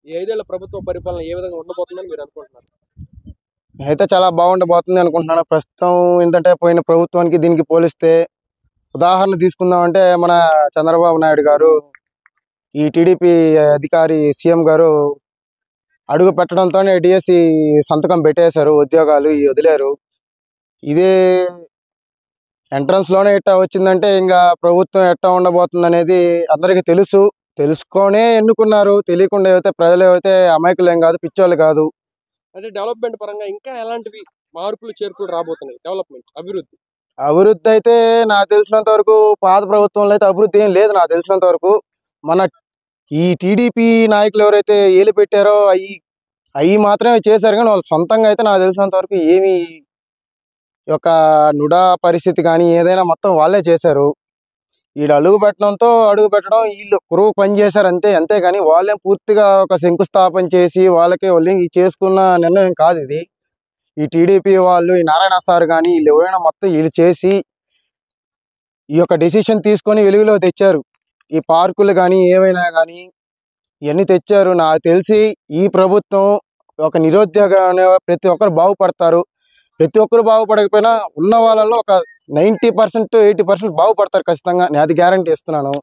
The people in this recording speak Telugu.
ఈ 5 ఏళ్ల ప్రభుత్వ పరిపాలన ఏ విధంగా ఉండబోతుందని మీరు అనుకుంటున్నారు? అయితే చాలా బాగుండబోతుంది అనుకుంటున్నాను. ప్రస్తుతం ఏంటంటే పోయిన ప్రభుత్వానికి దీనికి పోలిస్తే ఉదాహరణ తీసుకుందామంటే మన చంద్రబాబు నాయుడు గారు ఈ టీడీపీ అధికారి సీఎం గారు అడుగు పెట్టడంతోనే డిఎస్సి సంతకం పెట్టేశారు. ఉద్యోగాలు వదిలేరు. ఇదే ఎంట్రన్స్లోనే ఎట్టా వచ్చిందంటే ఇంకా ప్రభుత్వం ఎట్టా ఉండబోతుంది అనేది అందరికీ తెలుసు. తెలుసుకొనే ఎన్నుకున్నారు. తెలియకుండా అయితే ప్రజలు అయితే అమాయకులేం కాదు, పిచ్చోళ్ళు కాదు. అంటే డెవలప్మెంట్ పరంగా ఇంకా ఎలాంటివి మార్పులు చేర్పులు రాబోతున్నాయి? డెవలప్మెంట్ అభివృద్ధి అభివృద్ధి అయితే నాకు తెలిసినంత వరకు పాత ప్రభుత్వంలో అయితే అభివృద్ధి ఏం లేదు. నాకు తెలిసినంత వరకు మన ఈ టీడీపీ నాయకులు ఎవరైతే ఏలు పెట్టారో అవి మాత్రమే చేశారు. కానీ వాళ్ళు సొంతంగా అయితే నాకు తెలిసినంత వరకు ఏమి యొక్క నుడా పరిస్థితి కానీ ఏదైనా మొత్తం వాళ్ళే చేశారు. వీళ్ళు అడుగు పెట్టడం వీళ్ళు కురువు పని చేశారు అంతేగాని వాళ్ళే పూర్తిగా ఒక శంకుస్థాపన చేసి వాళ్ళు చేసుకున్న నిర్ణయం కాదు ఇది. ఈ టీడీపీ వాళ్ళు, ఈ నారాయణ సార్ కానీ వీళ్ళు ఎవరైనా మొత్తం వీళ్ళు చేసి ఈ యొక్క డెసిషన్ తీసుకొని వెలుగులో తెచ్చారు. ఈ పార్కులు కానీ ఏవైనా కానీ ఇవన్నీ తెచ్చారు. నాకు తెలిసి ఈ ప్రభుత్వం ఒక నిరుద్యోగ ప్రతి ఒక్కరు బాగుపడతారు. ప్రతి ఒక్కరు బాగుపడకపోయినా ఉన్న వాళ్ళలో ఒక 90% 80% బాగుపడతారు ఖచ్చితంగా. నేను అది గ్యారంటీ ఇస్తున్నాను.